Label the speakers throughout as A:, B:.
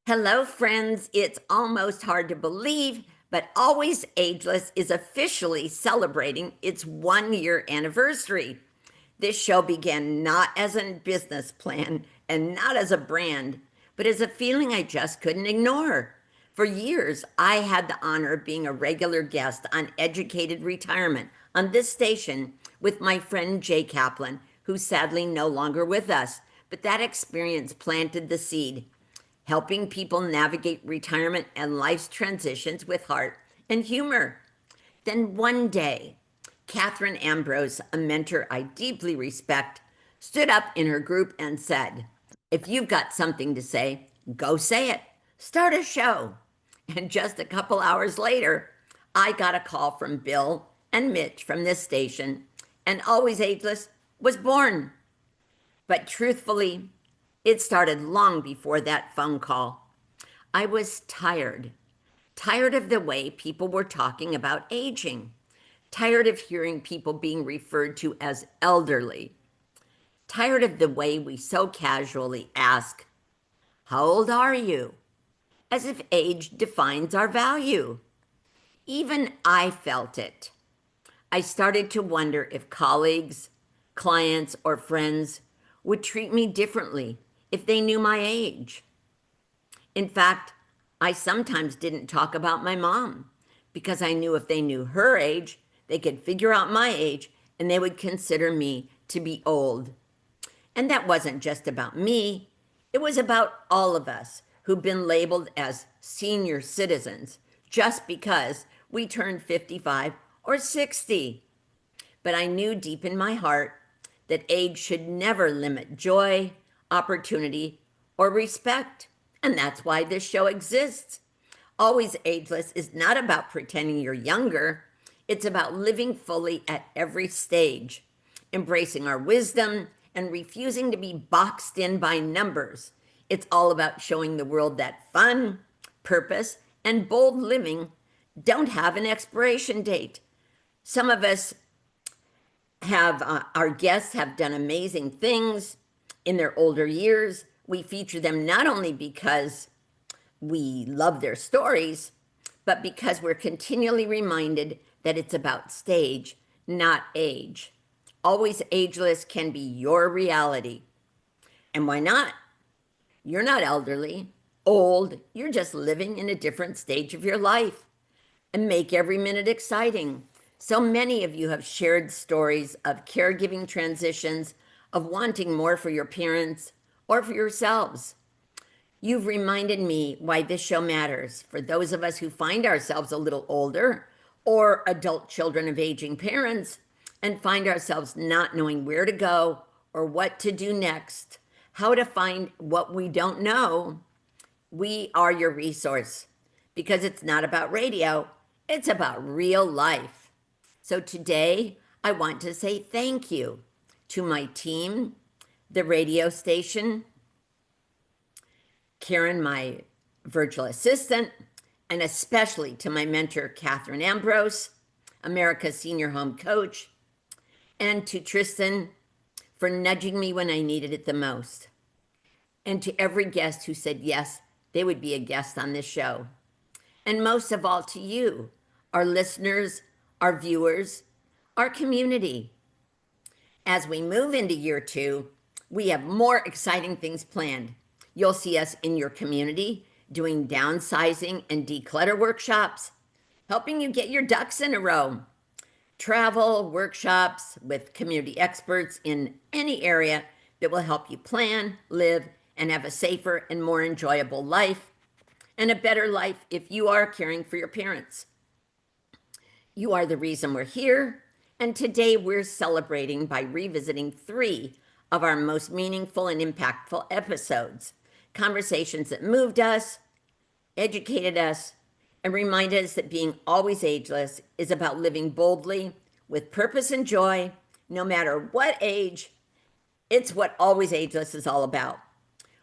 A: Hello, friends. It's almost hard to believe, but Always Ageless is officially celebrating its 1 year anniversary. This show began not as a business plan and not as a brand, but as a feeling I just couldn't ignore. For years, I had the honor of being a regular guest on Educated Retirement on this station with my friend Jay Kaplan, who's sadly no longer with us. But that experience planted the seed, helping people navigate retirement and life's transitions with heart and humor. Then one day, Catherine Ambrose, a mentor I deeply respect, stood up in her group and said, "If you've got something to say, go say it. Start a show." And just a couple hours later, I got a call from Bill and Mitch from this station, and Always Ageless was born. But truthfully, it started long before that phone call. I was tired of the way people were talking about aging, tired of hearing people being referred to as elderly, tired of the way we so casually ask, "How old are you?" as if age defines our value. Even I felt it. I started to wonder if colleagues, clients, or friends would treat me differently if they knew my age. In fact, I sometimes didn't talk about my mom because I knew if they knew her age, they could figure out my age and they would consider me to be old. And that wasn't just about me, it was about all of us who've been labeled as senior citizens just because we turned 55 or 60. But I knew deep in my heart that age should never limit joy, opportunity, or respect. And that's why this show exists. Always Ageless is not about pretending you're younger. It's about living fully at every stage, embracing our wisdom and refusing to be boxed in by numbers. It's all about showing the world that fun, purpose, and bold living don't have an expiration date. Some of us have, our guests have done amazing things in their older years. We feature them not only because we love their stories, but because we're continually reminded that it's about stage, not age. Always Ageless can be your reality. And why not? You're not elderly, old, you're just living in a different stage of your life. And make every minute exciting. So many of you have shared stories of caregiving transitions, of wanting more for your parents or for yourselves. You've reminded me why this show matters for those of us who find ourselves a little older or adult children of aging parents and find ourselves not knowing where to go or what to do next, how to find what we don't know. We are your resource because it's not about radio, it's about real life. So today, I want to say thank you to my team, the radio station, Karen, my virtual assistant, and especially to my mentor, Catherine Ambrose, America's senior home coach, and to Tristan for nudging me when I needed it the most, and to every guest who said yes, they would be a guest on this show. And most of all to you, our listeners, our viewers, our community. As we move into year 2, we have more exciting things planned. You'll see us in your community doing downsizing and declutter workshops, helping you get your ducks in a row. Travel, workshops with community experts in any area that will help you plan, live, and have a safer and more enjoyable life, and a better life if you are caring for your parents. You are the reason we're here, and today we're celebrating by revisiting 3 of our most meaningful and impactful episodes, conversations that moved us, educated us, and reminded us that being always ageless is about living boldly with purpose and joy, no matter what age. It's what Always Ageless is all about.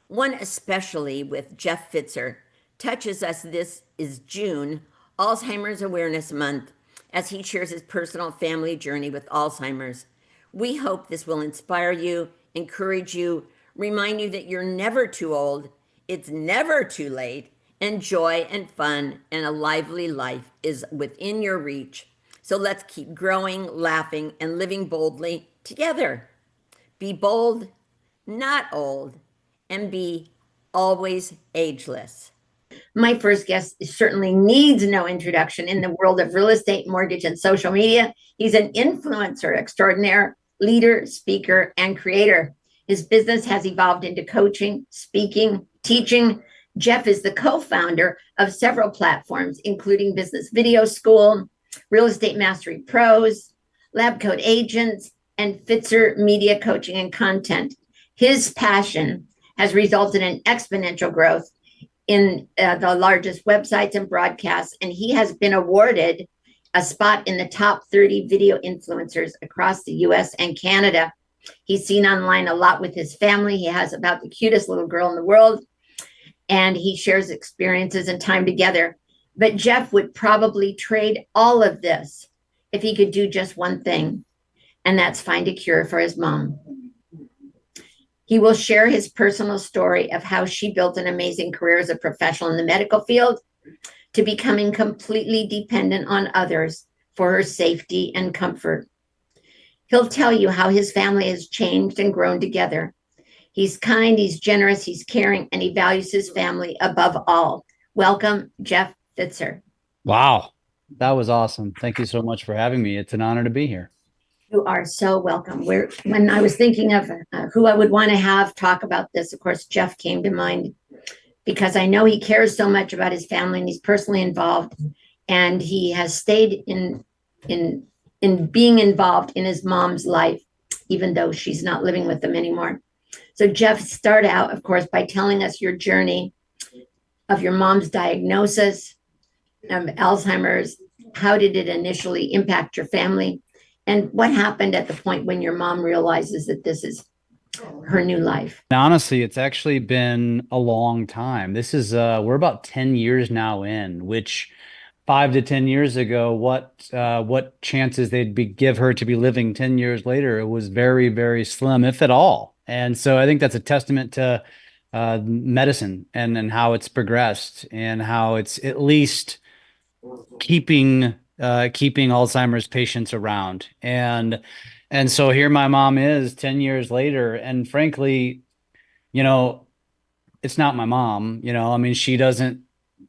A: One especially with Jeff Pfitzer touches us. This is June, Alzheimer's Awareness Month, as he shares his personal family journey with Alzheimer's. We hope this will inspire you, encourage you, remind you that you're never too old, It's never too late, and joy and fun and a lively life is within your reach. So let's keep growing, laughing, and living boldly together. Be bold, not old, and be always ageless. My first guest certainly needs no introduction in the world of real estate, mortgage, and social media. He's an influencer extraordinaire, leader, speaker, and creator. His business has evolved into coaching, speaking, teaching. Jeff is the co founder of several platforms, including Business Video School, Real Estate Mastery Pros, Lab Coat Agents, and Pfitzer Media Coaching and Content. His passion has resulted in exponential growth in the largest websites and broadcasts, and he has been awarded a spot in the top 30 video influencers across the US and Canada. He's seen online a lot with his family. He has about the cutest little girl in the world, and he shares experiences and time together. But Jeff would probably trade all of this if he could do just one thing, and that's find a cure for his mom. He will share his personal story of how she built an amazing career as a professional in the medical field to becoming completely dependent on others for her safety and comfort. He'll tell you how his family has changed and grown together. He's kind, he's generous, he's caring, and he values his family above all. Welcome, Jeff Pfitzer.
B: Wow, that was awesome. Thank you so much for having me. It's an honor to be here.
A: You are so welcome. When I was thinking of who I would want to have talk about this, of course, Jeff came to mind because I know he cares so much about his family and he's personally involved, and he has stayed in being involved in his mom's life, even though she's not living with them anymore. So, Jeff, start out, of course, by telling us your journey of your mom's diagnosis of Alzheimer's. How did it initially impact your family? And what happened at the point when your mom realizes that this is her new life?
B: And honestly, it's actually been a long time. This is we're about 10 years now in, which 5 to 10 years ago, what chances give her to be living 10 years later, it was very, very slim, if at all. And so I think that's a testament to medicine and how it's progressed and how it's at least keeping Alzheimer's patients around. And so here my mom is 10 years later, and frankly, you know, it's not my mom, I mean, she doesn't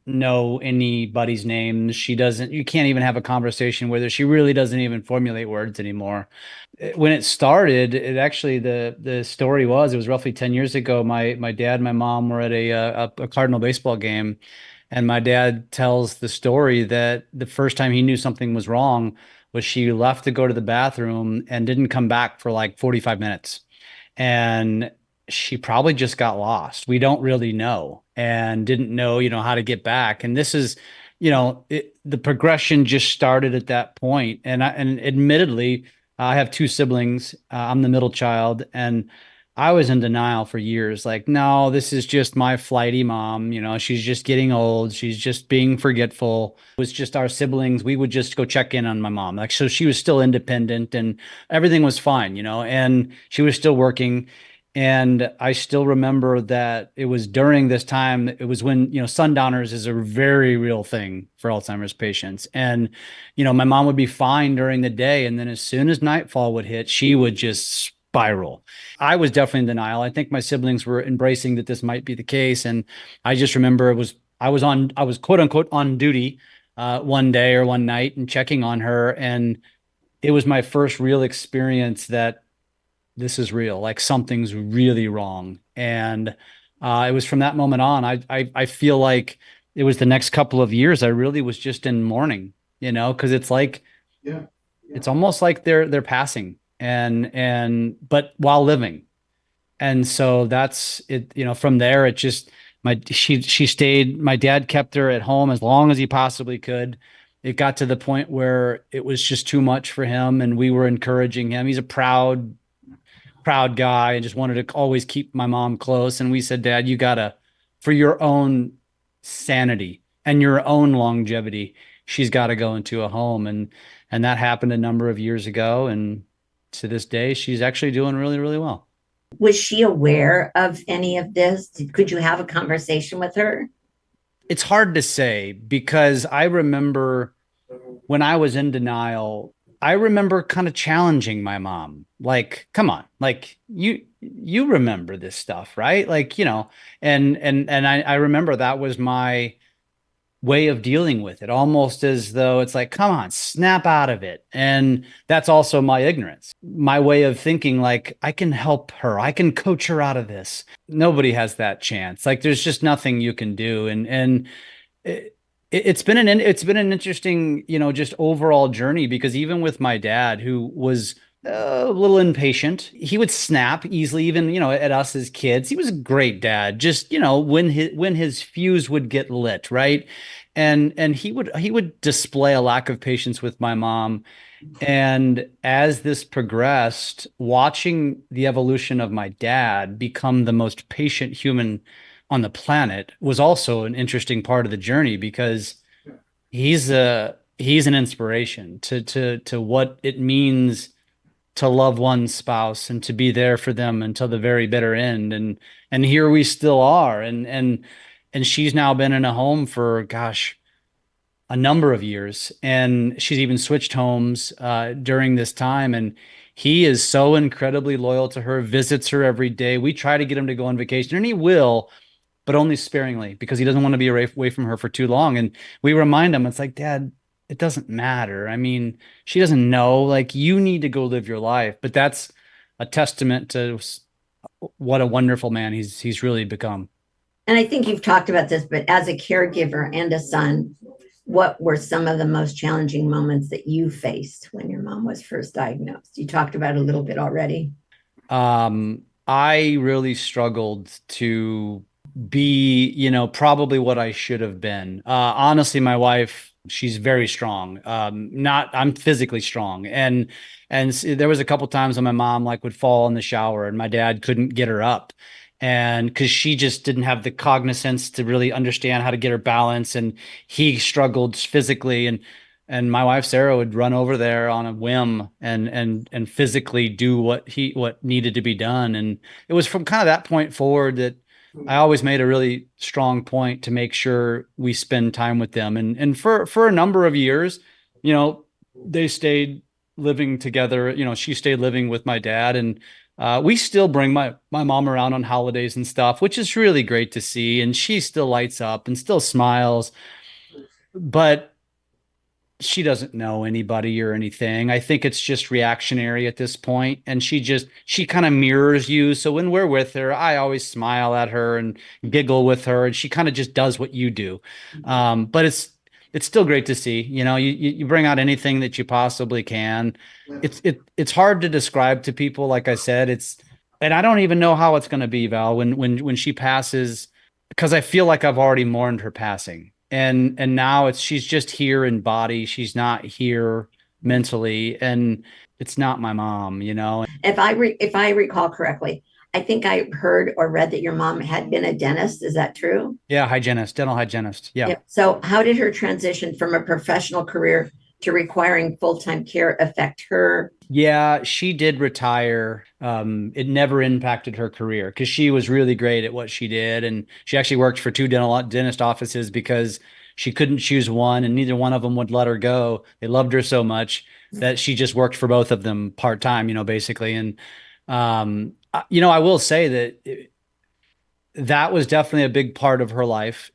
B: know anybody's names. You can't even have a conversation with her. She really doesn't even formulate words anymore. When it started, the story was, it was roughly 10 years ago. My dad and my mom were at a Cardinal baseball game, and my dad tells the story that the first time he knew something was wrong was she left to go to the bathroom and didn't come back for like 45 minutes. And she probably just got lost. We don't really know, and didn't know, how to get back. And this is, the progression just started at that point. And admittedly, I have two siblings. I'm the middle child, and I was in denial for years. Like, no, this is just my flighty mom. She's just getting old. She's just being forgetful. It was just our siblings. We would just go check in on my mom. Like, so she was still independent and everything was fine, and she was still working. And I still remember that it was during this time, it was when, sundowners is a very real thing for Alzheimer's patients. And, my mom would be fine during the day. And then as soon as nightfall would hit, she would just spiral. I was definitely in denial. I think my siblings were embracing that this might be the case. And I just remember I was quote unquote on duty one day or one night and checking on her. And it was my first real experience that this is real, like something's really wrong. And it was from that moment on, I feel like it was the next couple of years I really was just in mourning, because it's like, yeah, it's almost like they're passing, but while living. And so that's it, from there it just, she stayed, my dad kept her at home as long as he possibly could. It got to the point where it was just too much for him, and we were encouraging him. He's a proud guy and just wanted to always keep my mom close. And we said, Dad, you gotta, for your own sanity and your own longevity, she's got to go into a home. And that happened a number of years ago. And to this day, she's actually doing really, really well.
A: Was she aware of any of this? Could you have a conversation with her?
B: It's hard to say because I remember when I was in denial, I remember kind of challenging my mom. Like, come on, like you remember this stuff, right? Like, and I remember that was my way of dealing with it, almost as though it's like, come on, snap out of it. And that's also my ignorance, my way of thinking, like, I can help her, I can coach her out of this. Nobody has that chance. Like, there's just nothing you can do. And it, it's been an interesting, just overall journey because even with my dad, who was a little impatient, he would snap easily, even, at us as kids. He was a great dad, just, when his fuse would get lit, right? And he would display a lack of patience with my mom. And as this progressed, watching the evolution of my dad become the most patient human on the planet was also an interesting part of the journey because he's an inspiration to what it means to love one's spouse and to be there for them until the very bitter end. And here we still are. And she's now been in a home for, gosh, a number of years, and she's even switched homes during this time. And he is so incredibly loyal to her, visits her every day. We try to get him to go on vacation, and he will, but only sparingly because he doesn't want to be away from her for too long. And we remind him, it's like, Dad, it doesn't matter. I mean, she doesn't know. Like, you need to go live your life. But that's a testament to what a wonderful man he's really become.
A: And I think you've talked about this, but as a caregiver and a son, what were some of the most challenging moments that you faced when your mom was first diagnosed? You talked about it a little bit already.
B: I really struggled to be, probably what I should have been. Honestly, my wife, she's very strong. I'm physically strong. And there was a couple times when my mom like would fall in the shower and my dad couldn't get her up. And because she just didn't have the cognizance to really understand how to get her balance, and he struggled physically. And my wife Sarah would run over there on a whim and physically do what needed to be done. And it was from kind of that point forward that I always made a really strong point to make sure we spend time with them. And for a number of years, they stayed living together. She stayed living with my dad, and we still bring my mom around on holidays and stuff, which is really great to see. And she still lights up and still smiles, but she doesn't know anybody or anything. I think it's just reactionary at this point. And she kind of mirrors you. So when we're with her, I always smile at her and giggle with her. And she kind of just does what you do. But it's still great to see, you bring out anything that you possibly can. It's hard to describe to people. Like I said, and I don't even know how it's going to be, Val, when she passes, because I feel like I've already mourned her passing. And now she's just here in body. She's not here mentally. And it's not my mom.
A: If I recall correctly, I think I heard or read that your mom had been a dentist. Is that true?
B: Yeah, hygienist, dental hygienist. Yeah.
A: Yep. So, how did her transition from a professional career to requiring full time care affect her?
B: Yeah, she did retire. It never impacted her career because she was really great at what she did. And she actually worked for two dentist offices because she couldn't choose one, and neither one of them would let her go. They loved her so much that she just worked for both of them part time, basically. And, I will say that that was definitely a big part of her life.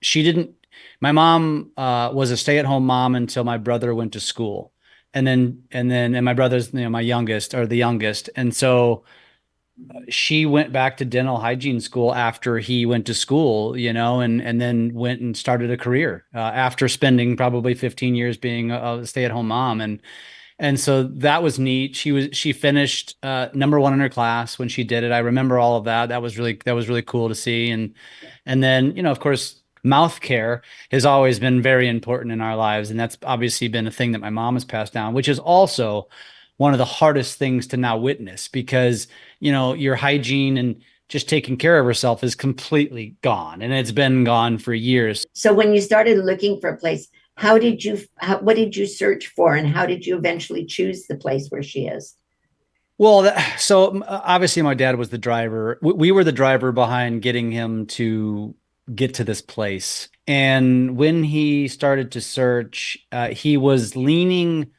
B: My mom was a stay-at-home mom until my brother went to school. And my brother's, my youngest or the youngest. And so she went back to dental hygiene school after he went to school, and then went and started a career after spending probably 15 years being a stay-at-home mom. And so that was neat. She finished number one in her class when she did it. I remember all of that. That was really cool to see. And then, of course, mouth care has always been very important in our lives. And that's obviously been a thing that my mom has passed down, which is also one of the hardest things to now witness because, your hygiene and just taking care of herself is completely gone. And it's been gone for years.
A: So, when you started looking for a place, what did you search for, and how did you eventually choose the place where she is?
B: Well, so obviously my dad was the driver. We were the driver behind getting him to get to this place. And when he started to search, he was leaning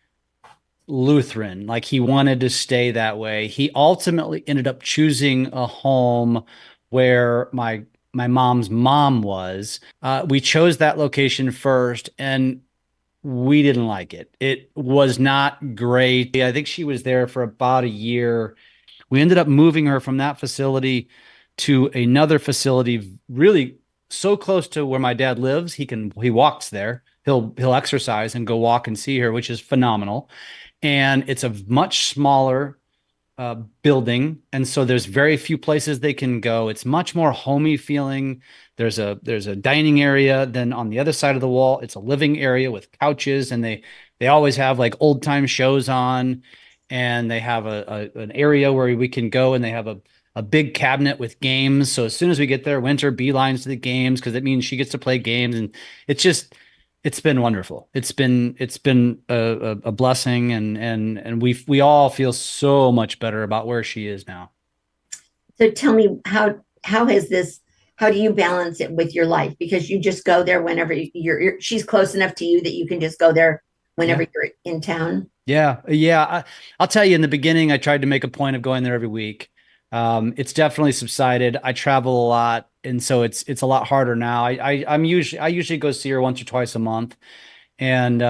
B: Lutheran, like he wanted to stay that way. He ultimately ended up choosing a home where my mom's mom was. We chose that location first, and we didn't like it. It was not great. I think she was there for about a year. We ended up moving her from that facility to another facility, really so close to where my dad lives. He walks there. He'll exercise and go walk and see her, which is phenomenal. And it's a much smaller building, and so there's very few places they can go. It's much more homey feeling. There's a dining area. Then on the other side of the wall, it's a living area with couches, and they always have like old time shows on, and they have an area where we can go, and they have a big cabinet with games. So as soon as we get there, Winter beelines to the games because it means she gets to play games, and it's just it's been wonderful. It's been a blessing, and we all feel so much better about where she is now.
A: So tell me how has this how do you balance it with your life? Because you just go there whenever she's close enough to you that you can just go there whenever
B: Yeah.
A: you're in town.
B: Yeah. I'll tell you, in the beginning, I tried to make a point of going there every week. It's definitely subsided. I travel a lot, and so it's a lot harder now. I usually go see her once or twice a month. And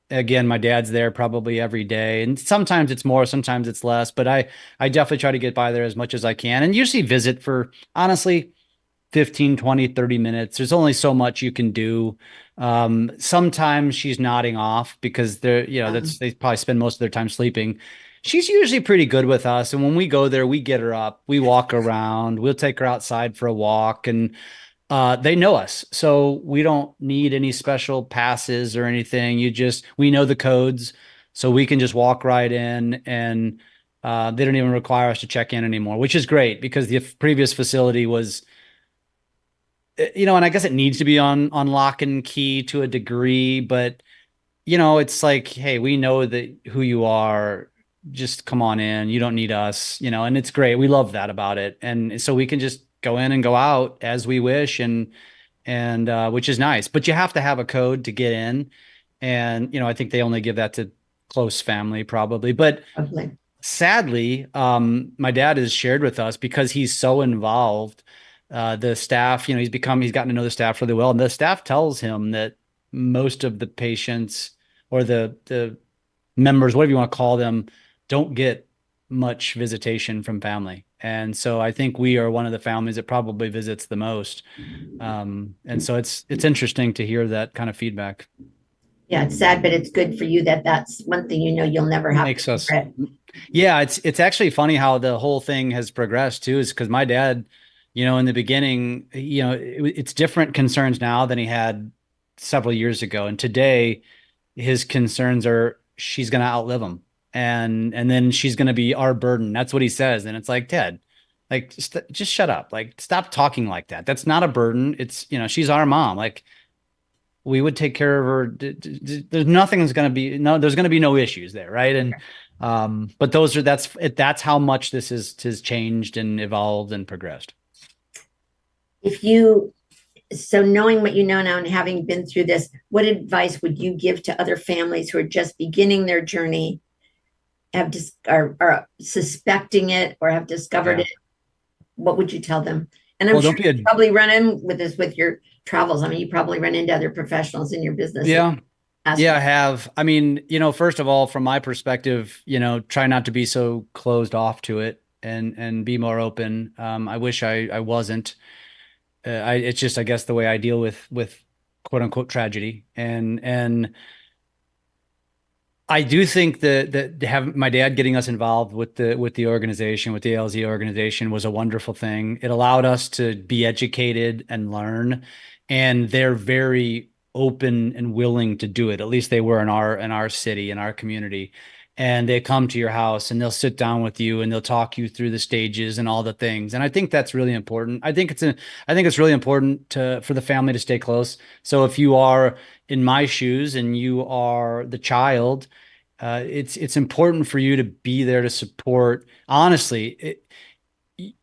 B: again, my dad's there probably every day. And sometimes it's more, sometimes it's less, but I definitely try to get by there as much as I can and usually visit for honestly 15, 20, 30 minutes. There's only so much you can do. Sometimes she's nodding off because
A: Um,
B: they probably spend most of their time sleeping. She's usually pretty good with us. And when we go there, we get her up, we walk around, we'll take her outside for a walk, and they know us, so we don't need any special passes or anything. We know the codes, so we can just walk right in, and they don't even require us to check in anymore, which is great because the previous facility was, and I guess it needs to be on lock and key to a degree, but it's like, hey, we know that who you are. Just come on in. You don't need us, and it's great. We love that about it. And so we can just go in and go out as we wish, and which is nice. But you have to have a code to get in. And, I think they only give that to close family probably. But
A: Lovely.
B: sadly, my dad has shared with us because he's so involved. The staff, he's gotten to know the staff really well, and the staff tells him that most of the patients or the members, whatever you want to call them, don't get much visitation from family. And so I think we are one of the families that probably visits the most. And so it's interesting to hear that kind of feedback.
A: Yeah, it's sad, but it's good for you that that's one thing you'll never have to
B: Makes us,
A: regret.
B: yeah, it's actually funny how the whole thing has progressed too, is because my dad, in the beginning, it's different concerns now than he had several years ago. And today his concerns are she's going to outlive him, and then she's going to be our burden. That's what he says. And it's like, Ted, like just shut up. Like stop talking like that. That's not a burden. It's, she's our mom. Like we would take care of her. There's nothing that's going to be no, there's going to be no issues there. Right. And, but that's how much this has changed and evolved and progressed.
A: If you so knowing what you know now and having been through this, what advice would you give to other families who are just beginning their journey, are suspecting it or have discovered
B: Yeah.
A: it? What would you tell them? And I'm
B: Well,
A: sure
B: don't be
A: you probably run in with this with your travels. I mean, you probably run into other professionals in your business and
B: yeah.
A: ask
B: Yeah,
A: them.
B: I have. I mean, first of all, from my perspective, try not to be so closed off to it, and be more open. I wish I wasn't. It's just, I guess, the way I deal with quote unquote tragedy, and I do think that to have my dad getting us involved with the organization, with the LZ organization, was a wonderful thing. It allowed us to be educated and learn, and they're very open and willing to do it. At least they were in our city, in our community. And they come to your house and they'll sit down with you and they'll talk you through the stages and all the things. And I think that's really important. I think it's really important for the family to stay close. So if you are in my shoes and you are the child It's important for you to be there to support. Honestly,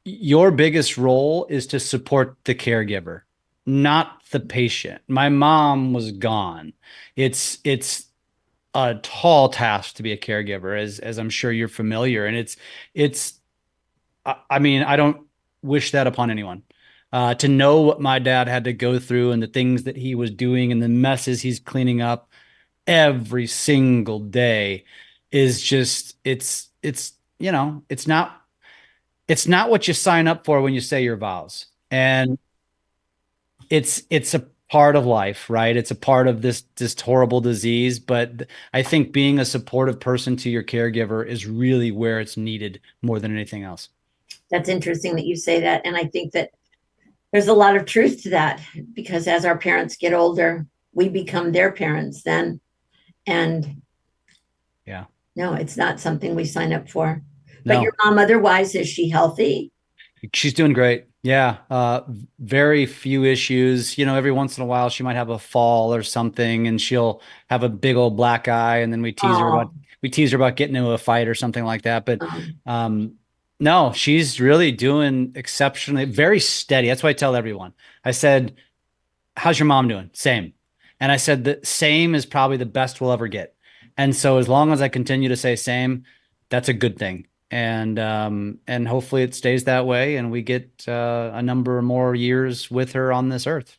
B: your biggest role is to support the caregiver, not the patient. My mom was gone. It's a tall task to be a caregiver, as I'm sure you're familiar, and it's I mean, I don't wish that upon anyone. To know what my dad had to go through and the things that he was doing and the messes he's cleaning up every single day is just it's not what you sign up for when you say your vows. And it's a part of life, right? It's a part of this horrible disease, but I think being a supportive person to your caregiver is really where it's needed more than anything else.
A: That's interesting that you say that. And I think that there's a lot of truth to that because as our parents get older, we become their parents then. And
B: Yeah.
A: no, it's not something we sign up for. But your
B: No.
A: mom, otherwise, is she healthy?
B: She's doing great. Yeah. Very few issues. You know, every once in a while she might have a fall or something and she'll have a big old black eye and then
A: Oh,
B: we tease her about getting into a fight or something like that. But
A: um,
B: um no, she's really doing exceptionally very steady. That's what I tell everyone. I said, how's your mom doing? Same. And I said the same is probably the best we'll ever get. And so as long as I continue to say same, that's a good thing. And hopefully it stays that way and we get a number more years with her on this earth.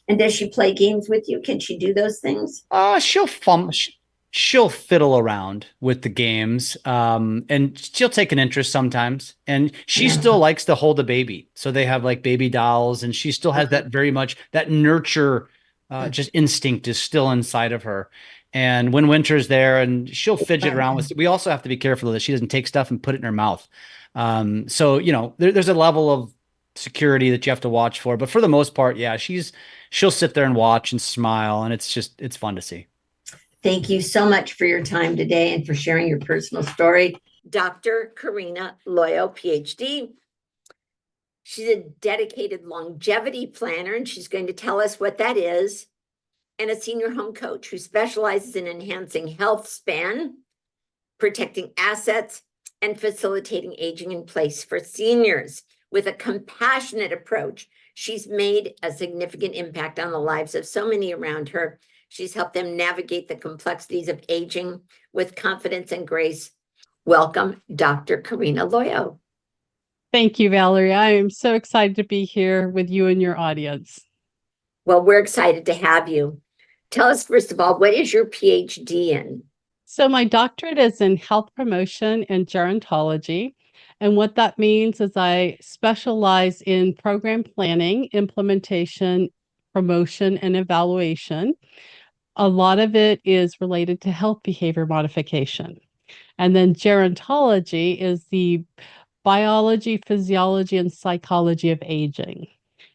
A: and does she play games with you? Can she do those things?
B: She'll fiddle around with the games, and she'll take an interest sometimes. And she
A: Yeah.
B: still likes to hold a baby, so they have like baby dolls, and she still has that very much that nurture, just instinct is still inside of her. And when winter's there, and she'll fidget around with. We also have to be careful that she doesn't take stuff and put it in her mouth. So there's a level of security that you have to watch for, but for the most part, yeah, she'll sit there and watch and smile, and it's fun to see.
A: Thank you so much for your time today and for sharing your personal story. Dr. Karina Loyo, PhD. She's a dedicated longevity planner, and she's going to tell us what that is, and a senior home coach who specializes in enhancing health span, protecting assets, and facilitating aging in place for seniors. With a compassionate approach, she's made a significant impact on the lives of so many around her. She's helped them navigate the complexities of aging with confidence and grace. Welcome, Dr. Karina Loyo.
C: Thank you, Valerie. I am so excited to be here with you and your audience.
A: Well, we're excited to have you. Tell us, first of all, what is your PhD in?
C: So, my doctorate is in health promotion and gerontology. And what that means is I specialize in program planning, implementation, promotion, and evaluation. A lot of it is related to health behavior modification. And then gerontology is the biology, physiology, and psychology of aging.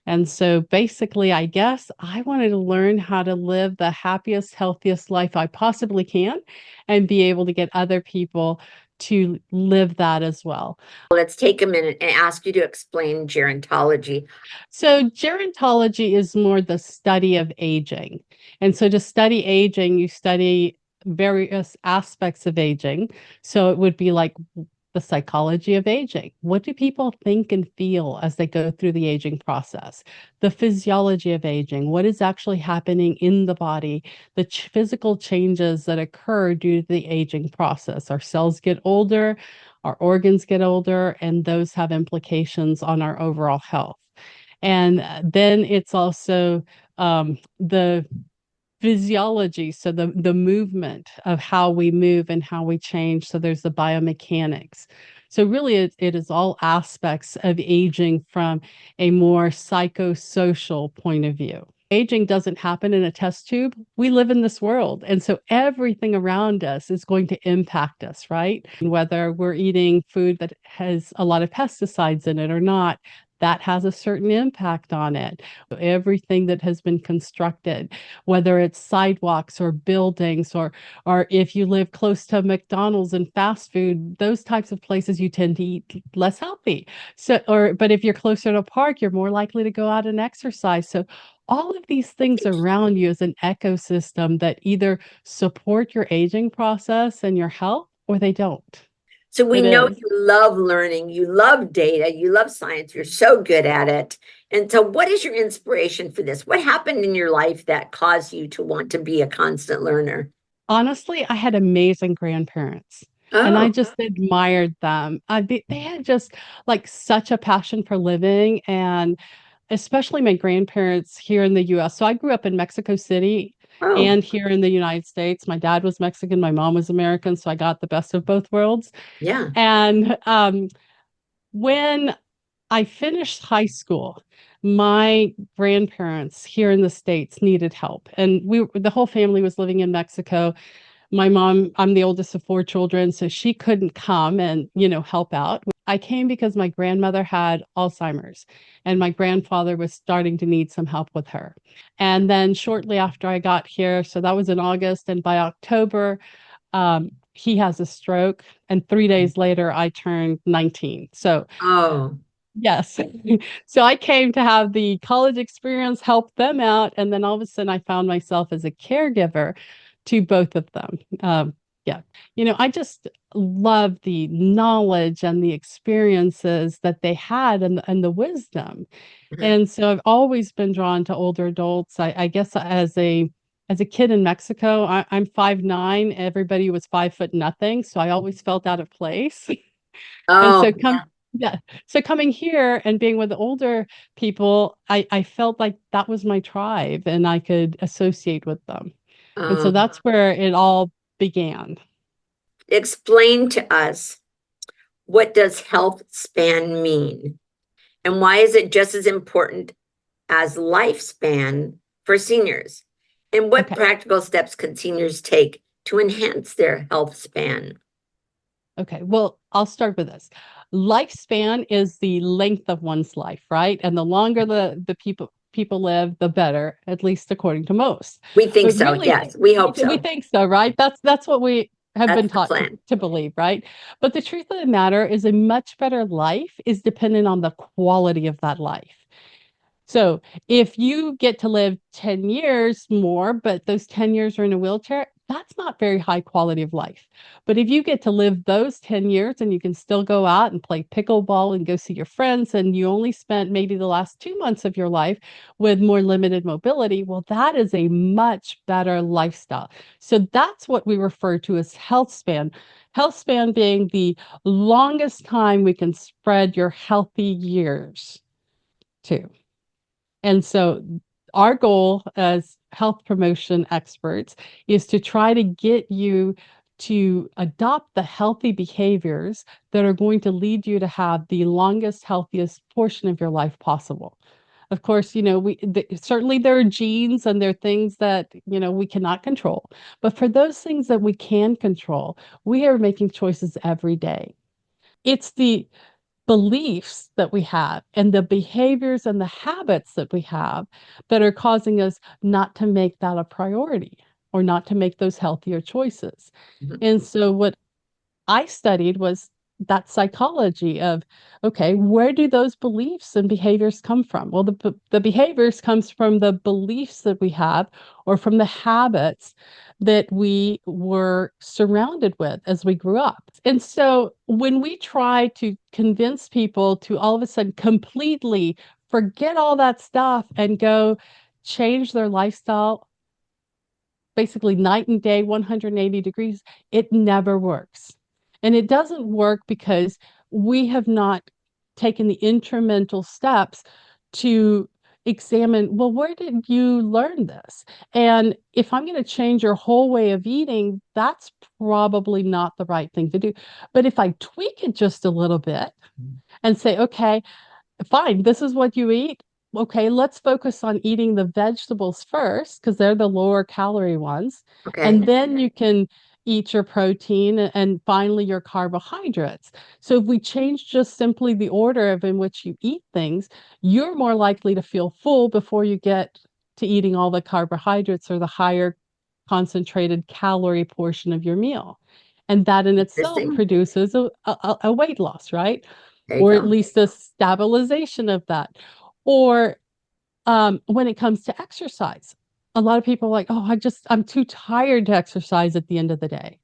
C: And so basically, I guess I wanted to learn how to live the happiest, healthiest life I possibly can and be able to get other people to live that as well.
A: Let's take a minute and ask you to explain gerontology.
C: So, gerontology is more the study of aging. And so, to study aging, you study various aspects of aging. So, it would be like the psychology of aging. What do people think and feel as they go through the aging process? The physiology of aging. What is actually happening in the body? The physical changes that occur due to the aging process. Our cells get older, our organs get older, and those have implications on our overall health. And then it's also the physiology, so the movement of how we move and how we change. So there's the biomechanics. So really, it is all aspects of aging from a more psychosocial point of view. Aging doesn't happen in a test tube. We live in this world. And so everything around us is going to impact us, right? Whether we're eating food that has a lot of pesticides in it or not, that has a certain impact on it. Everything that has been constructed, whether it's sidewalks or buildings, or if you live close to McDonald's and fast food, those types of places you tend to eat less healthy. But if you're closer to a park, you're more likely to go out and exercise. So all of these things around you as an ecosystem that either support your aging process and your health or they don't.
A: So we
C: It
A: know
C: is.
A: you love learning, you love data, you love science, you're so good at it. And so, what is your inspiration for this? What happened in your life that caused you to want to be a constant learner?
C: Honestly, I had amazing grandparents and I
A: Oh,
C: just admired them. They had just like such a passion for living, and especially my grandparents here in the US. So I grew up in Mexico City
A: oh,
C: and here in the United States. My dad was Mexican, my mom was American, so I got the best of both worlds.
A: yeah.
C: And when I finished high school, my grandparents here in the States needed help. And the whole family was living in Mexico. My mom, I'm the oldest of four children, so she couldn't come and, help out. I came because my grandmother had Alzheimer's and my grandfather was starting to need some help with her. And then shortly after I got here, so that was in August, and by October, he has a stroke. And 3 days later, I turned 19. So
A: Oh,
C: yes. So I came to have the college experience, help them out, and then all of a sudden I found myself as a caregiver to both of them. Yeah. I just love the knowledge and the experiences that they had and the wisdom.
A: mhm.
C: And so I've always been drawn to older adults. I guess as a kid in Mexico, I'm 5'9". Everybody was 5 foot nothing. So I always felt out of place. And
A: Oh,
C: so yeah. So coming here and being with older people, I felt like that was my tribe and I could associate with them. And so
A: oh.
C: that's where it all began.
A: Explain to us, what does health span mean? And why is it just as important as lifespan for seniors? And what
C: Okay.
A: practical steps can seniors take to enhance their health span?
C: Okay. Well, I'll start with this. Lifespan is the length of one's life, right? And the longer the people live, the better, at least according to most.
A: We think
C: But
A: so.
C: really,
A: Yes, we hope
C: we
A: so.
C: think so, right? That's what we have been
A: That's the
C: taught
A: plan.
C: to believe, right? But the truth of the matter is a much better life is dependent on the quality of that life. So if you get to live 10 years more, but those 10 years are in a wheelchair, that's not very high quality of life. But if you get to live those 10 years and you can still go out and play pickleball and go see your friends, and you only spent maybe the last 2 months of your life with more limited mobility, well, that is a much better lifestyle. So that's what we refer to as health span. Health span being the longest time we can spread your healthy years to. And so our goal as health promotion experts is to try to get you to adopt the healthy behaviors that are going to lead you to have the longest, healthiest portion of your life possible. Of course, certainly there are genes and there are things that, we cannot control. But for those things that we can control, we are making choices every day. It's the beliefs that we have and the behaviors and the habits that we have that are causing us not to make that a priority or not to make those healthier choices.
A: Mhm.
C: And so what I studied was that psychology of, okay, where do those beliefs and behaviors come from? Well, the behaviors comes from the beliefs that we have or from the habits that we were surrounded with as we grew up. And so when we try to convince people to all of a sudden completely forget all that stuff and go change their lifestyle basically night and day, 180 degrees, it never works. And it doesn't work because we have not taken the incremental steps to examine, well, where did you learn this? And if I'm going to change your whole way of eating, that's probably not the right thing to do. But if I tweak it just a little bit and say, okay, fine, this is what you eat. Okay, let's focus on eating the vegetables first because they're the lower calorie ones.
A: Okay.
C: And then you can eat your protein and finally your carbohydrates. So if we change just simply the order of in which you eat things, you're more likely to feel full before you get to eating all the carbohydrates or the higher concentrated calorie portion of your meal. And that in itself
A: Interesting.
C: produces a weight loss, right?
A: There you
C: Or at
A: go.
C: least a stabilization of that. Or when it comes to exercise. A lot of people are like, oh, I'm too tired to exercise at the end of the day.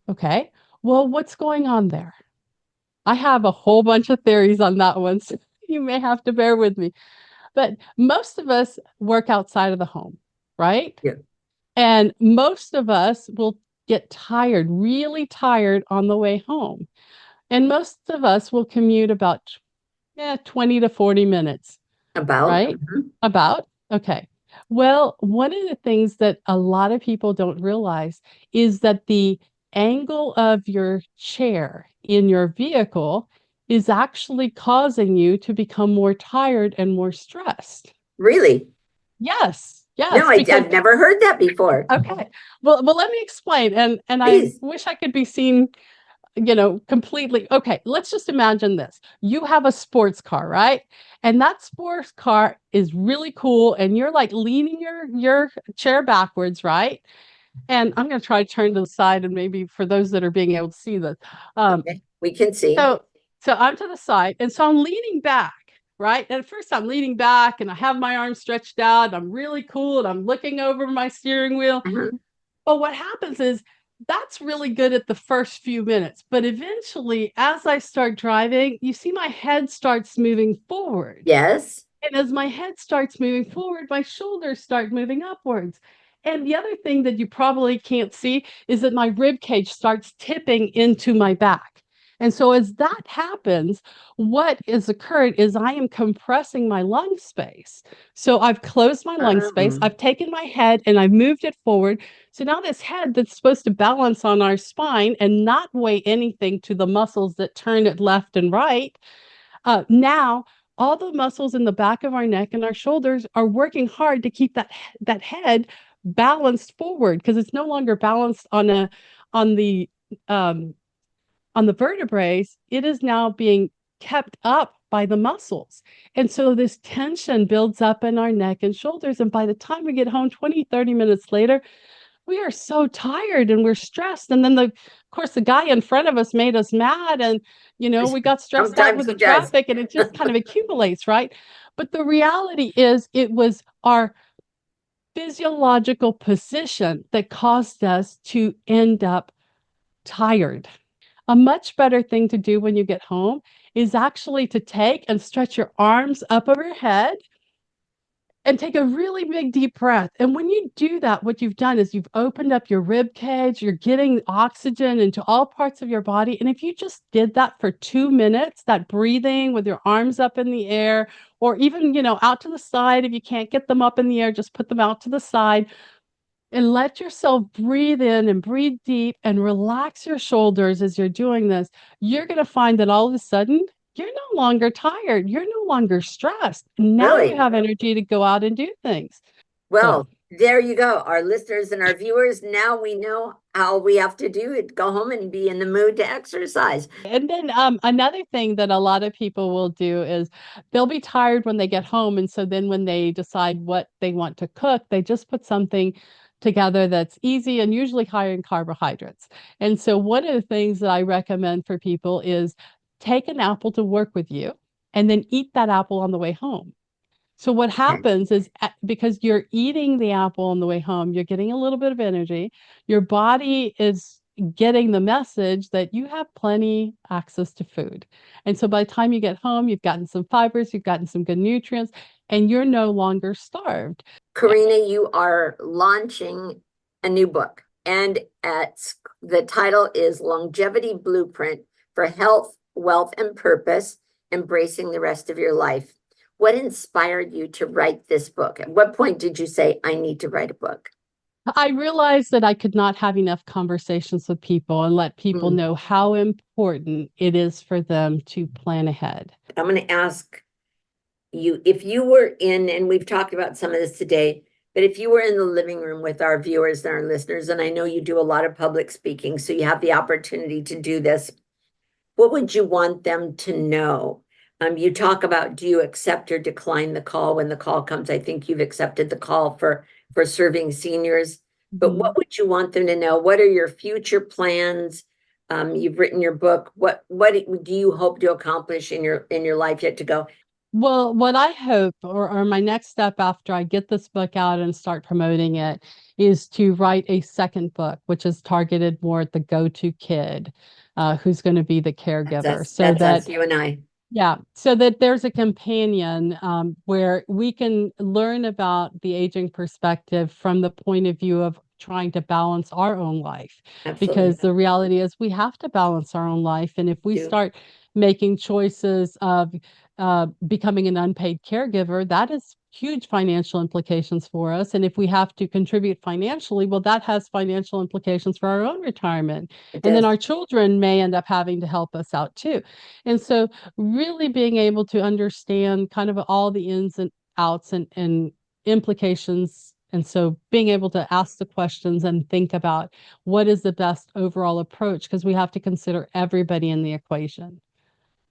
C: Okay. Well, what's going on there? I have a whole bunch of theories on that one, so you may have to bear with me. But most of us work outside of the home, right?
A: Yeah.
C: And most of us will get tired, really tired on the way home. And most of us will commute about 20 to 40 minutes,
A: About.
C: right? About. Okay. Well, one of the things that a lot of people don't realize is that the angle of your chair in your vehicle is actually causing you to become more tired and more stressed.
A: Really?
C: Yes,
A: No,
C: yes, because
A: I've never heard that before.
C: okay. Well, let me explain. And I
A: Please.
C: wish I could be seen, completely. Okay, let's just imagine this. You have a sports car, right? And that sports car is really cool, and you're like leaning your chair backwards, right? And I'm going to try to turn to the side, and maybe for those that are being able to see this.
A: Okay. We can see.
C: So I'm to the side, and so I'm leaning back, right? And at first I'm leaning back, and I have my arms stretched out. And I'm really cool, and I'm looking over my steering wheel. But what happens is that's really good at the first few minutes. But eventually, as I start driving, you see my head starts moving forward.
A: Yes.
C: And as my head starts moving forward, my shoulders start moving upwards. And the other thing that you probably can't see is that my rib cage starts tipping into my back. And so as that happens, what is occurred is I am compressing my lung space. So I've closed my lung space, I've taken my head and I've moved it forward. So now this head that's supposed to balance on our spine and not weigh anything to the muscles that turn it left and right, now all the muscles in the back of our neck and our shoulders are working hard to keep that head balanced forward, because it's no longer balanced on the vertebrae. It is now being kept up by the muscles. And so this tension builds up in our neck and shoulders. And by the time we get home 20, 30 minutes later, we are so tired and we're stressed. And then of course, the guy in front of us made us mad, and, we got stressed out with the traffic, and it just kind of accumulates, right? But the reality is it was our physiological position that caused us to end up tired. A much better thing to do when you get home is actually to take and stretch your arms up over your head and take a really big deep breath. And when you do that, what you've done is you've opened up your rib cage, you're getting oxygen into all parts of your body. And if you just did that for 2 minutes, that breathing with your arms up in the air, or even, out to the side, if you can't get them up in the air, just put them out to the side and let yourself breathe in and breathe deep and relax your shoulders as you're doing this, you're going to find that all of a sudden, you're no longer tired. You're no longer stressed. Now you have energy to go out and do things.
A: Well, there you go. Our listeners and our viewers, now we know how we have to do it. Go home and be in the mood to exercise.
C: And then another thing that a lot of people will do is they'll be tired when they get home. And so then when they decide what they want to cook, they just put something together that's easy and usually higher in carbohydrates. And so one of the things that I recommend for people is take an apple to work with you and then eat that apple on the way home. So what happens is, because you're eating the apple on the way home, you're getting a little bit of energy. Your body is getting the message that you have plenty access to food. And so by the time you get home, you've gotten some fibers, you've gotten some good nutrients, and you're no longer starved.
A: Karina, you are launching a new book, and the title is Longevity Blueprint for Health, Wealth, and Purpose, Embracing the Rest of Your Life. What inspired you to write this book? At what point did you say, I need to write a book?
C: I realized that I could not have enough conversations with people and let people know how important it is for them to plan ahead.
A: I'm going to ask you, if you were in, and we've talked about some of this today, but if you were in the living room with our viewers and our listeners, and I know you do a lot of public speaking, so you have the opportunity to do this, what would you want them to know? You talk about, do you accept or decline the call when the call comes? I think you've accepted the call for serving seniors, but what would you want them to know? What are your future plans? You've written your book. What do you hope to accomplish in your life yet to go?
C: Well, what I hope, or my next step after I get this book out and start promoting it, is to write a second book, which is targeted more at the go-to kid, who's going to be the caregiver, so
A: That's
C: that
A: us, you and I.
C: yeah, so that there's a companion where we can learn about the aging perspective from the point of view of trying to balance our own life.
A: Absolutely
C: Because the reality is we have to balance our own life. And if we
A: do.
C: start making choices of becoming an unpaid caregiver, that is huge financial implications for us. And if we have to contribute financially, well, that has financial implications for our own retirement.
A: It
C: And then
A: does.
C: our children may end up having to help us out too. And so really being able to understand kind of all the ins and outs and implications. And so being able to ask the questions and think about what is the best overall approach, because we have to consider everybody in the equation.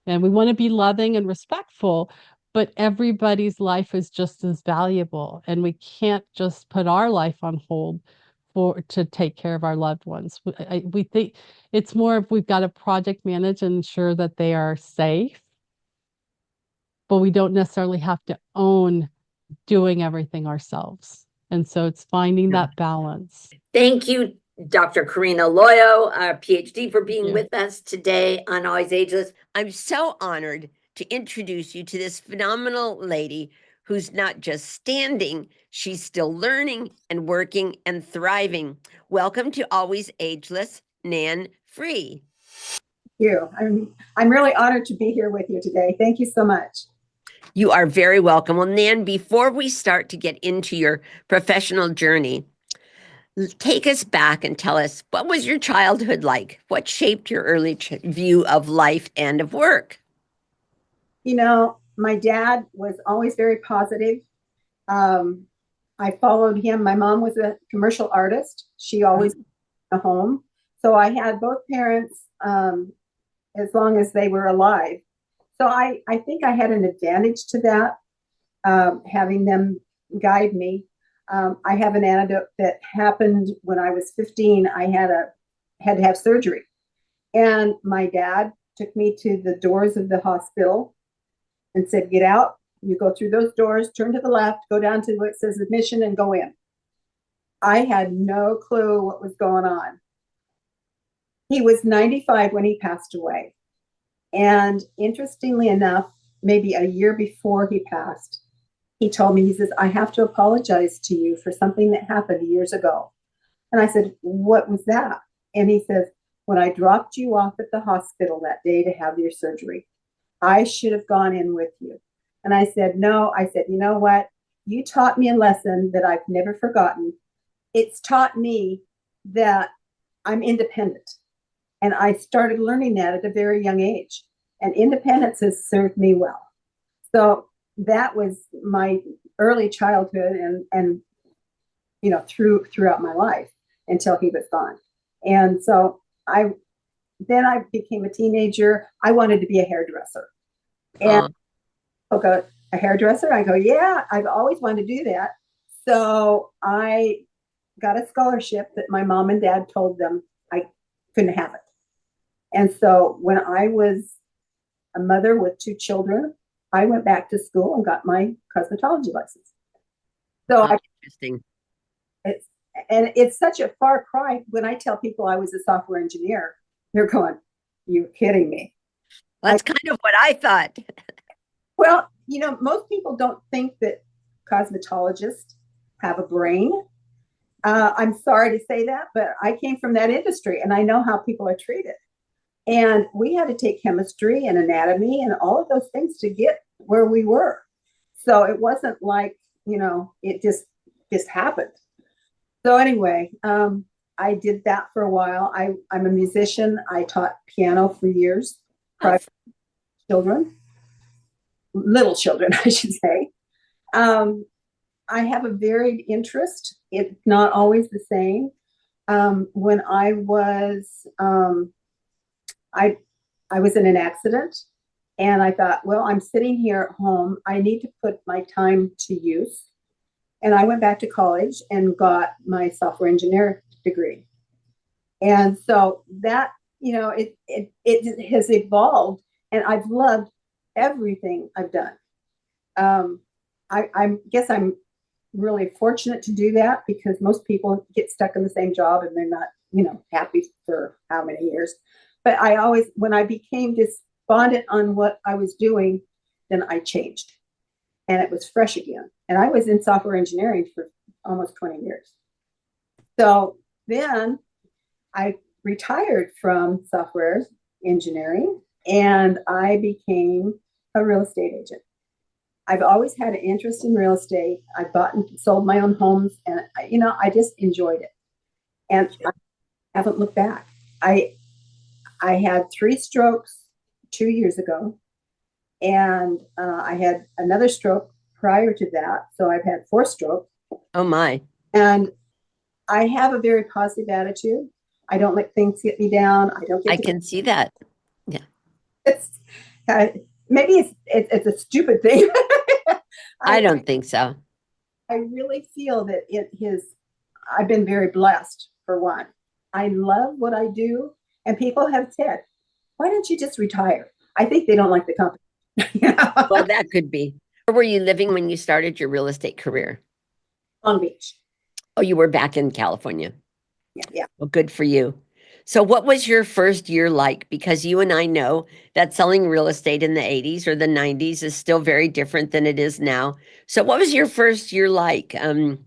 C: And we want to be loving and respectful, but everybody's life is just as valuable. And we can't just put our life on hold to take care of our loved ones. We think it's more of we've got to project manage and ensure that they are safe, but we don't necessarily have to own doing everything ourselves. And so it's finding
A: Yeah.
C: that balance.
A: Thank you, Dr. Karina Loyo, our PhD, for being
C: you.
A: with us today on Always Ageless. I'm so honored to introduce you to this phenomenal lady who's not just standing, she's still learning and working and thriving. Welcome to Always Ageless, Nan Free.
D: You. I'm really honored to be here with you today. Thank you so much.
A: You are very welcome. Well, Nan, before we start to get into your professional journey, take us back and tell us, what was your childhood like? What shaped your early view of life and of work?
D: You know, my dad was always very positive. I followed him. My mom was a commercial artist. She always was at home. So I had both parents as long as they were alive. So I think I had an advantage to that, having them guide me. I have an anecdote that happened when I was 15. I had to have surgery, and my dad took me to the doors of the hospital and said, "Get out. You go through those doors, turn to the left, go down to what says admission, and go in." I had no clue what was going on. He was 95 when he passed away, and interestingly enough, maybe a year before he passed, he told me, he says, "I have to apologize to you for something that happened years ago." And I said, "What was that?" And he says, "When I dropped you off at the hospital that day to have your surgery, I should have gone in with you." And I said, "No." I said, "You know what? You taught me a lesson that I've never forgotten. It's taught me that I'm independent." And I started learning that at a very young age. And independence has served me well. So that was my early childhood and you know, throughout my life until he was gone. And so I became a teenager. I wanted to be a hairdresser. And okay, a hairdresser? I go, yeah, I've always wanted to do that. So I got a scholarship that my mom and dad told them I couldn't have it. And so when I was a mother with 2 children, I went back to school and got my cosmetology license. So
A: Interesting.
D: It's such a far cry when I tell people I was a software engineer. They're going, "You're kidding me."
A: That's kind of what I thought.
D: Well, you know, most people don't think that cosmetologists have a brain. I'm sorry to say that, but I came from that industry and I know how people are treated. And we had to take chemistry and anatomy and all of those things to get where we were. So it wasn't like, you know, it just happened. So anyway, I did that for a while. I'm a musician. I taught piano for years, private children, little children, I should say. I have a varied interest. It's not always the same. When I was I was in an accident and I thought, well, I'm sitting here at home. I need to put my time to use. And I went back to college and got my software engineer degree. And so that, you know, it has evolved and I've loved everything I've done. I guess I'm really fortunate to do that because most people get stuck in the same job and they're not, happy for how many years. But I always, when I became despondent on what I was doing, then I changed and it was fresh again. And I was in software engineering for almost 20 years. So then I retired from software engineering and I became a real estate agent. I've always had an interest in real estate. I bought and sold my own homes and, I just enjoyed it. And I haven't looked back. I had 3 strokes 2 years ago and I had another stroke prior to that. So I've had 4 strokes.
E: Oh my.
D: And I have a very positive attitude. I don't let things get me down. I don't get
E: I can see that.
D: it's, maybe it's a stupid thing.
E: I don't think so.
D: I really feel that I've been very blessed for one. I love what I do. And people have said, why don't you just retire? I think they don't like the company.
E: Well, that could be. Where were you living when you started your real estate career?
D: Long Beach.
E: Oh, you were back in California.
D: Yeah.
E: Well, good for you. So what was your first year like? Because you and I know that selling real estate in the 80s or the 90s is still very different than it is now. So what was your first year like? Do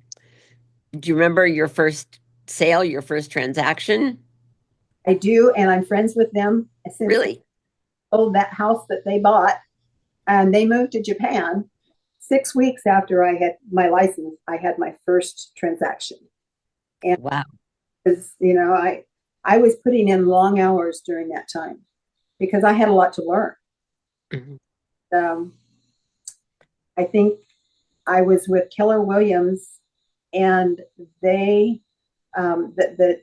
E: you remember your first sale, your first transaction?
D: I do. And I'm friends with them since
E: Really?
D: sold that house that they bought and they moved to Japan. 6 weeks after I had my license, I had my first transaction. And
E: Wow.
D: because, I was putting in long hours during that time because I had a lot to learn.
E: Mhm.
D: I think I was with Keller Williams and they, the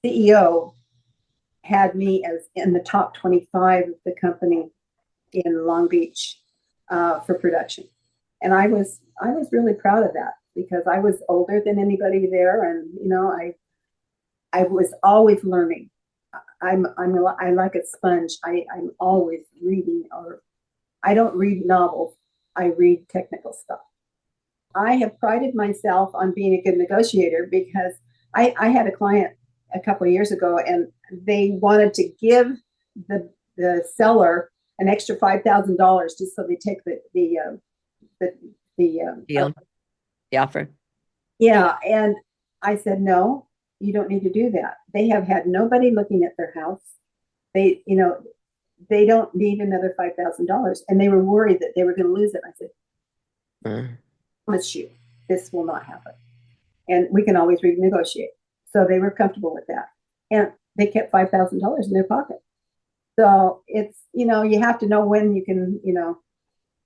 D: CEO had me as in the top 25 of the company in Long Beach for production. And I was really proud of that because I was older than anybody there. And, I was always learning. I'm like a sponge. I'm always reading, or I don't read novels. I read technical stuff. I have prided myself on being a good negotiator because I had a client a couple of years ago and they wanted to give the seller an extra $5,000 just so they take the
E: Deal. The offer.
D: Yeah. And I said, no, you don't need to do that. They have had nobody looking at their house. They don't need another $5,000. And they were worried that they were going to lose it. I said, I promise you, this will not happen. And we can always renegotiate. So they were comfortable with that. And they kept $5,000 in their pocket. So it's, you have to know when you can,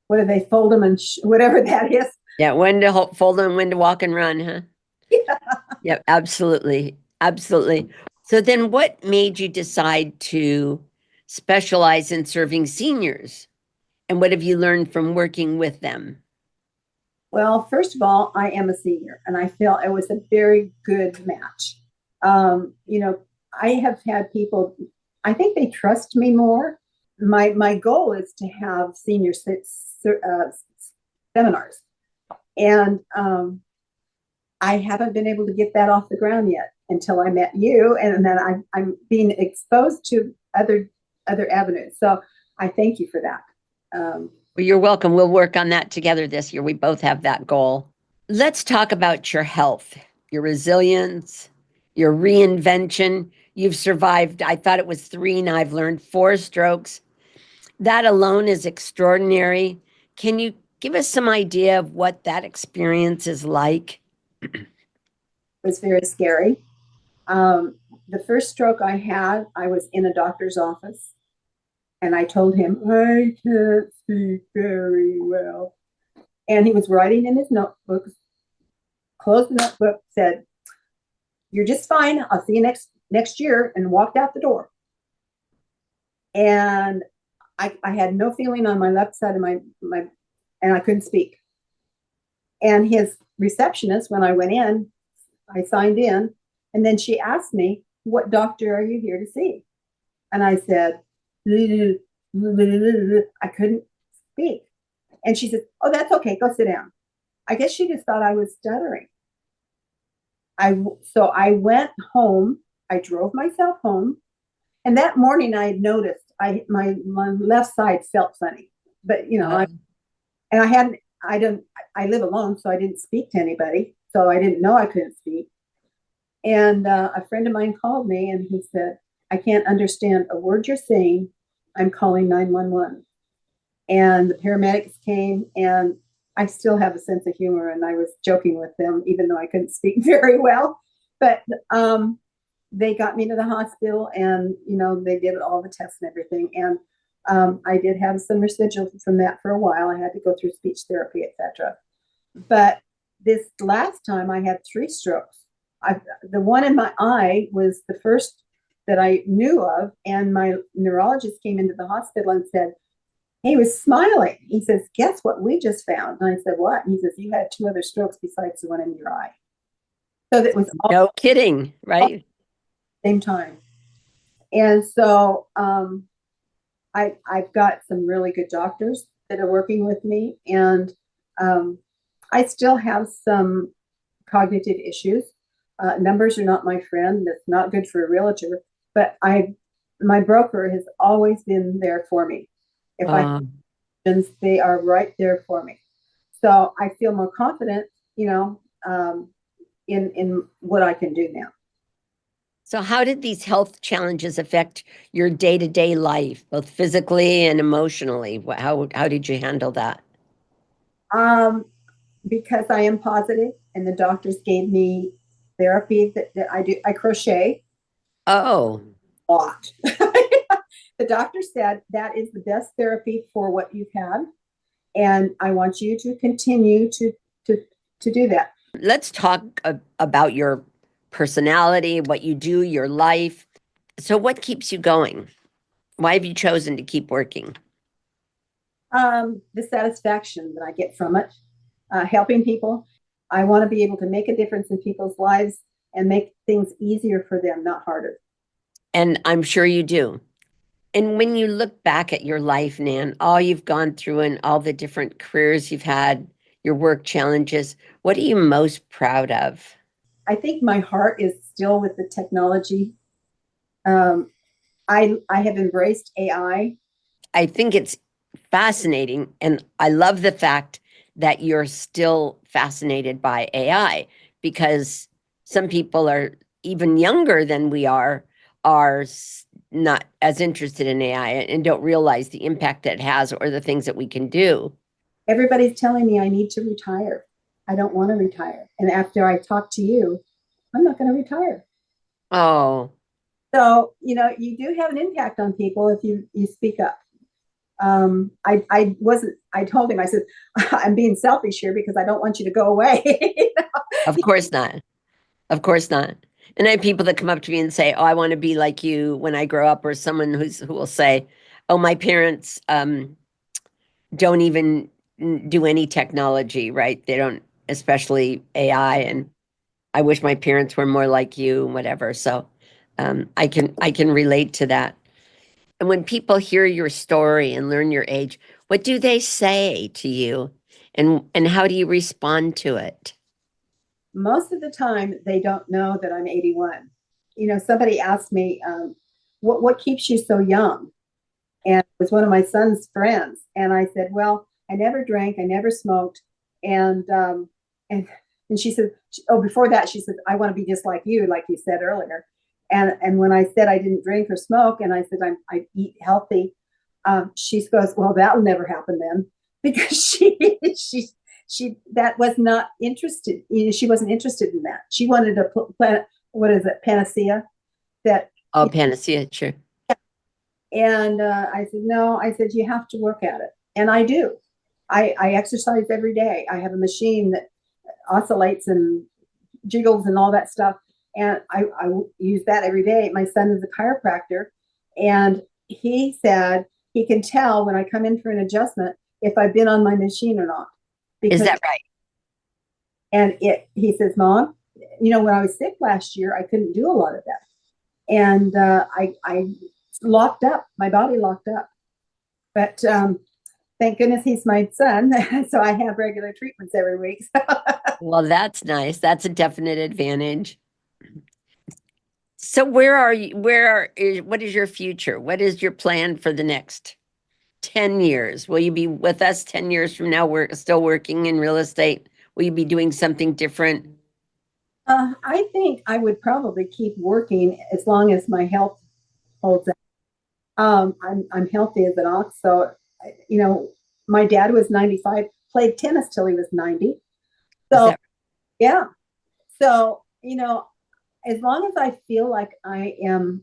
D: whether they fold them and whatever that is.
E: Yeah, when to fold and when to walk and run, huh?
D: Yeah.
E: Yep, absolutely. Absolutely. So then what made you decide to specialize in serving seniors? And what have you learned from working with them?
D: Well, first of all, I am a senior and I feel it was a very good match. I have had people, I think they trust me more. My goal is to have senior seminars. And I haven't been able to get that off the ground yet until I met you. And then I'm being exposed to other avenues. So I thank you for that.
E: Well, you're welcome. We'll work on that together this year. We both have that goal. Let's talk about your health, your resilience, your reinvention. You've survived, I thought it was 3, and I've learned 4 strokes. That alone is extraordinary. Can you give us some idea of what that experience is like?
D: It was very scary. The first stroke I had, I was in a doctor's office and I told him, I can't speak very well. And he was writing in his notebook, closed the notebook, said, you're just fine. I'll see you next year, and walked out the door. And I had no feeling on my left side of my and I couldn't speak. And his receptionist, when I went in, I signed in, and then she asked me, what doctor are you here to see? And I said, I couldn't speak. And she says, oh, that's okay. Go sit down. I guess she just thought I was stuttering. So I went home. I drove myself home. And that morning I had noticed my left side felt funny, but and I live alone, so I didn't speak to anybody. So I didn't know I couldn't speak. And a friend of mine called me and he said, I can't understand a word you're saying. I'm calling 911. And the paramedics came, and I still have a sense of humor, and I was joking with them, even though I couldn't speak very well. But they got me to the hospital, and they did all the tests and everything. And I did have some residual from that for a while. I had to go through speech therapy, etc. But this last time, I had 3 strokes. The one in my eye was the first that I knew of, and my neurologist came into the hospital and said, he was smiling. He says, guess what we just found? And I said, what? And he says, you had 2 other strokes besides the one in your eye. So that was all
E: No kidding, right?
D: same time. And so I've got some really good doctors that are working with me, and I still have some cognitive issues. Numbers are not my friend. That's not good for a realtor. But my broker has always been there for me. If I have questions, they are right there for me. So I feel more confident, in what I can do now.
E: So how did these health challenges affect your day-to-day life, both physically and emotionally? How did you handle that?
D: Because I am positive, and the doctors gave me therapy that I do. I crochet.
E: Oh.
D: A lot. The doctor said that is the best therapy for what you've had, and I want you to continue to do that.
E: Let's talk about your personality, what you do, your life. So what keeps you going? Why have you chosen to keep working?
D: The satisfaction that I get from it, helping people. I want to be able to make a difference in people's lives and make things easier for them, not harder.
E: And I'm sure you do. And when you look back at your life, Nan, all you've gone through and all the different careers you've had, your work challenges, what are you most proud of?
D: I think my heart is still with the technology. I have embraced AI.
E: I think it's fascinating, and I love the fact that you're still fascinated by AI, because some people are even younger than we are not as interested in AI and don't realize the impact that it has or the things that we can do.
D: Everybody's telling me I need to retire. I don't want to retire. And after I talk to you, I'm not going to retire.
E: Oh.
D: So, you do have an impact on people if you speak up. I told him, I said, I'm being selfish here because I don't want you to go away.
E: Of course not. Of course not. And I have people that come up to me and say, oh, I want to be like you when I grow up, or someone who will say, oh, my parents don't even do any technology, right? They don't, especially AI, and I wish my parents were more like you, whatever. So I can relate to that. And when people hear your story and learn your age, what do they say to you, and how do you respond to it?
D: Most of the time, they don't know that I'm 81. Somebody asked me, what keeps you so young? And it was one of my son's friends. And I said, well, I never drank, I never smoked. And she said, before that, she said, I want to be just like you said earlier. And when I said I didn't drink or smoke, and I said I eat healthy, she goes, well, that'll never happen then, because she that was not interested. She wasn't interested in that. She wanted a what is it, panacea?
E: Panacea, sure.
D: And I said, no. I said, you have to work at it, and I do. I exercise every day. I have a machine that oscillates and jiggles and all that stuff. And I use that every day. My son is a chiropractor, and he said he can tell when I come in for an adjustment if I've been on my machine or not.
E: Is that right?
D: And he says, Mom, when I was sick last year, I couldn't do a lot of that. And I locked up, my body locked up. But thank goodness he's my son. So I have regular treatments every week.
E: Well, that's nice. That's a definite advantage. So where are you? What is your future? What is your plan for the next 10 years? Will you be with us 10 years from now? We're still working in real estate. Will you be doing something different?
D: I think I would probably keep working as long as my health holds up. I'm healthy as an ox, so you know, my dad was 95, played tennis till he was 90.
E: Is
D: So
E: that
D: yeah, so you know, as long as I feel like I am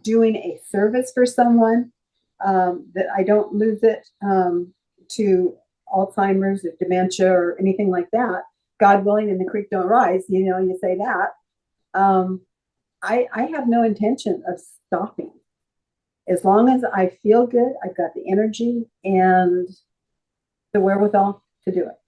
D: doing a service for someone, that I don't lose it to Alzheimer's or dementia or anything like that. God willing, and the creek don't rise. You know, you say that. Um, I have no intention of stopping. As long as I feel good, I've got the energy and the wherewithal to do it.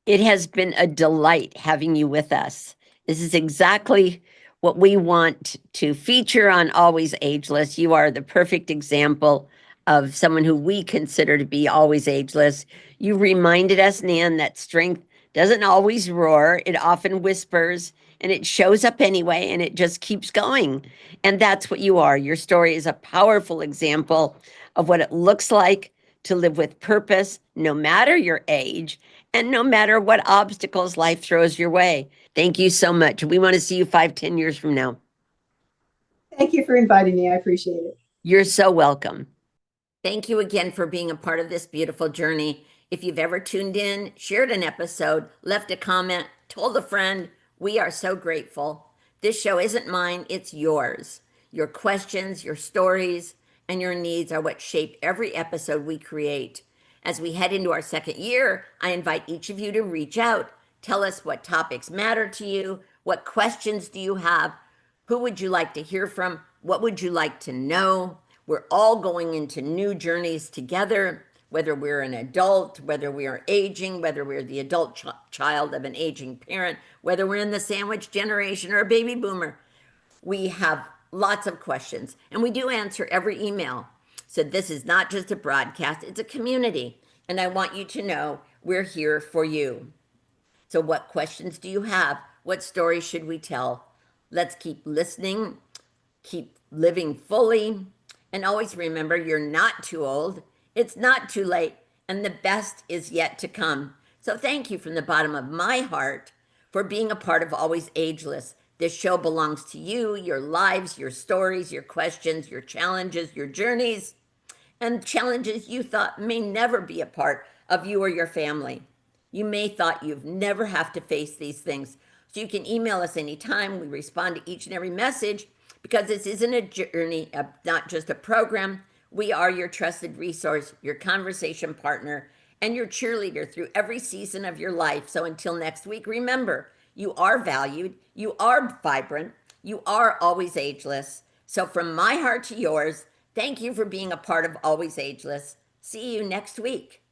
E: It has been a delight having you with us. This is exactly what we want to feature on Always Ageless. You are the perfect example of someone who we consider to be always ageless. You reminded us, Nan, that strength doesn't always roar, it often whispers, and it shows up anyway, and it just keeps going. And that's what you are. Your story is a powerful example of what it looks like to live with purpose, no matter your age, and no matter what obstacles life throws your way. Thank you so much. We want to see you 5, 10 years from now.
D: Thank you for inviting me. I appreciate it.
E: You're so welcome.
A: Thank you again for being a part of this beautiful journey. If you've ever tuned in, shared an episode, left a comment, told a friend, we are so grateful. This show isn't mine, it's yours. Your questions, your stories, and your needs are what shape every episode we create. As we head into our second year, I invite each of you to reach out. Tell us what topics matter to you. What questions do you have? Who would you like to hear from? What would you like to know? We're all going into new journeys together, whether we're an adult, whether we are aging, whether we're the adult child of an aging parent, whether we're in the sandwich generation or a baby boomer. We have lots of questions, and we do answer every email. So this is not just a broadcast, it's a community. And I want you to know we're here for you. So what questions do you have? What stories should we tell? Let's keep listening, keep living fully, and always remember you're not too old, it's not too late, and the best is yet to come. So thank you from the bottom of my heart for being a part of Always Ageless. This show belongs to you, your lives, your stories, your questions, your challenges, your journeys, and challenges you thought may never be a part of you or your family. You may thought you've never have to face these things. So you can email us anytime. We respond to each and every message because this isn't a journey, not just a program. We are your trusted resource, your conversation partner, and your cheerleader through every season of your life. So until next week, remember, you are valued, you are vibrant, you are always ageless. So from my heart to yours, thank you for being a part of Always Ageless. See you next week.